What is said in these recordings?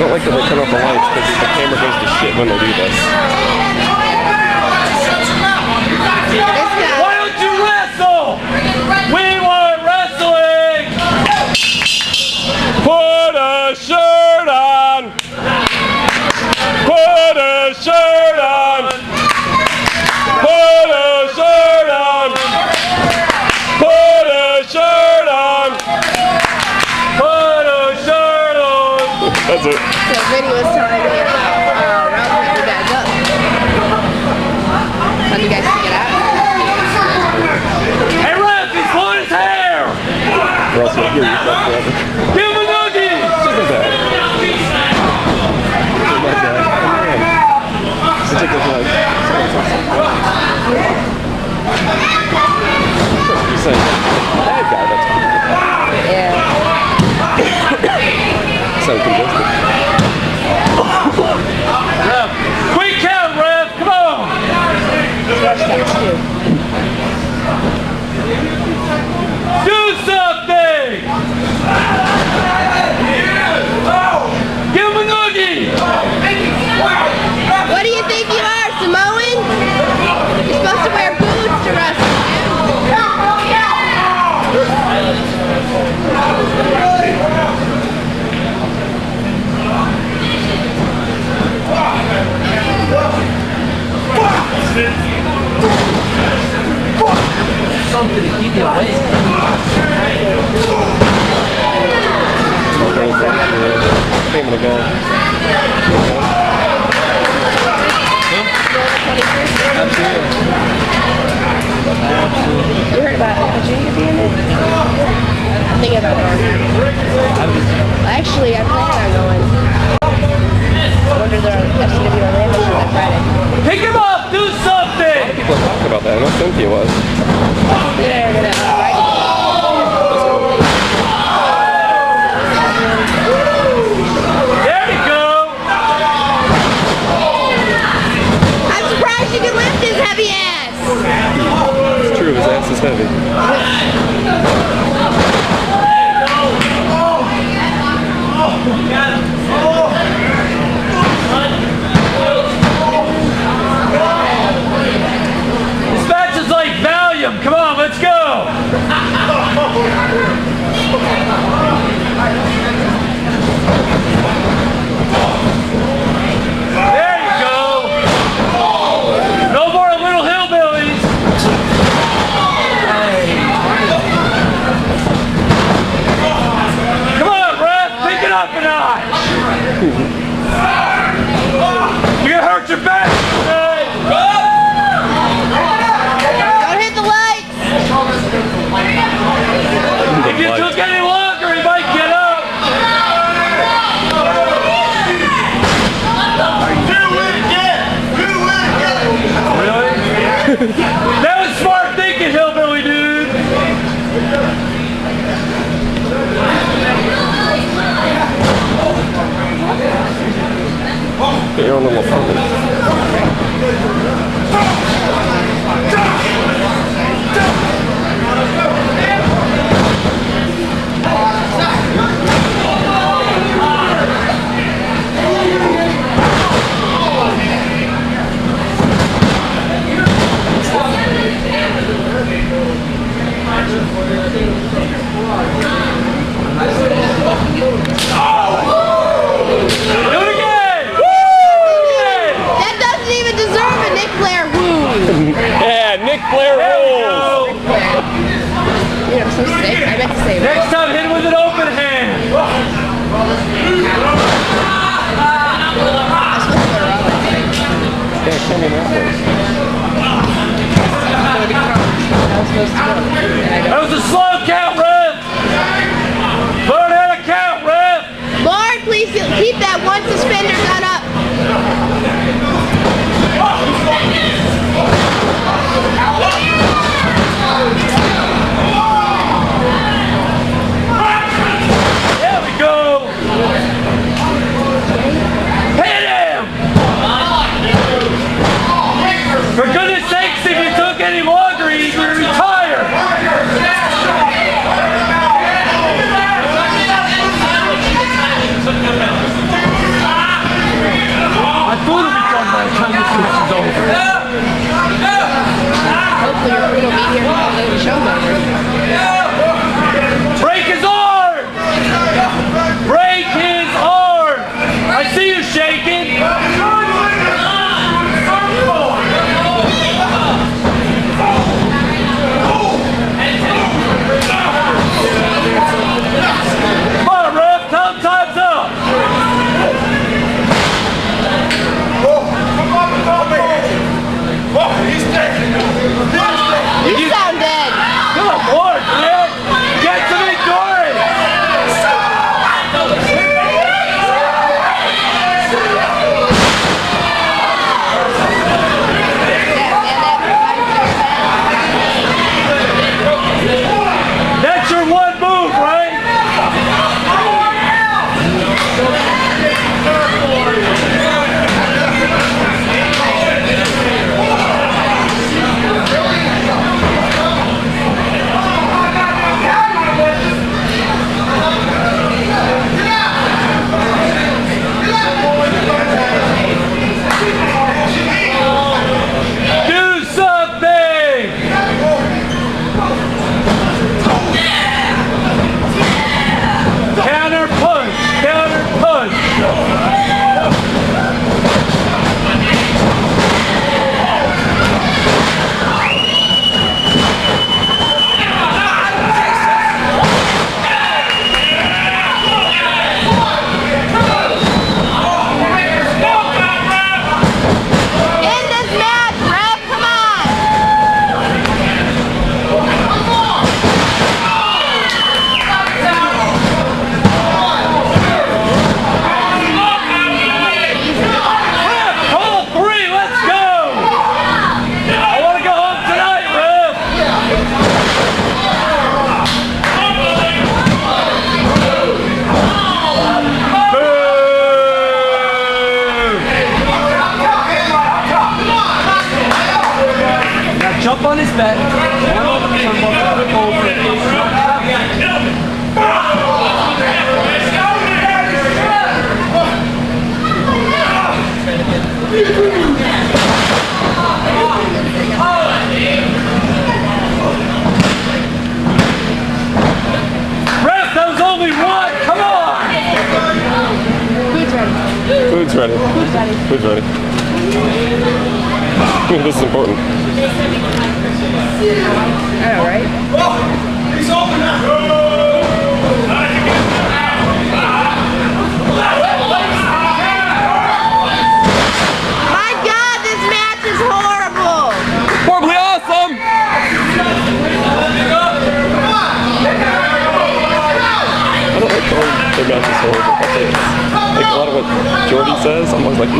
don't like that they turn off the lights because the camera goes to shit when they do this. Why don't you wrestle? We want wrestling! Put a shirt on! Put a shirt on! Put a shirt on! Put a shirt on! Put a shirt on! That's it. So Vinny was telling me about rounding you guys up. How do you guys figure it out? Hey Ref, he's pulling his hair! Russell, here, you fuck forever. Give him a noogie! Look at that. Look at that. It's like this one. You say, bad guy, that's fine. Yeah. So convincing. Ref, quick count, Ref, come on! Do something! Give him a noogie! What do you think you are, Samoan? You're supposed to wear boots to wrestle. Something to keep you awake. I'm gonna go. You heard about a junior being there? I'm thinking about going. Actually, I plan on going. I wonder if they're on ACW Orlando show that Friday. Pick him up, do something! People talk about that. I know Cynthia was. Yeah, they're gonna invite you. There you go! I'm surprised you can lift his heavy ass. It's true, his ass is heavy. This match is like Valium. Come on, let's go! There you go! No more little hillbillies! Hey, Break his arm! Break his arm! I see you shaking! Come on, ref! Tell him time's up! You sound dead. Good Lord, man! Get some endurance! That's your one move, right? Do something! Counter punch! Counter punch! In this match, ref, come on. Call 3, let's go! I want to go home tonight, Ref! Now jump on his back. Ref, that was only one! Come on! Food's ready. Food's ready. Food's ready. Food's ready. This is important. I know, right? My God, this match is horrible. Horribly awesome! I don't like calling the matches horrible. I'll say it's like a lot of what Jordy says. I'm always like, I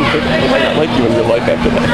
might not like you in real life after that.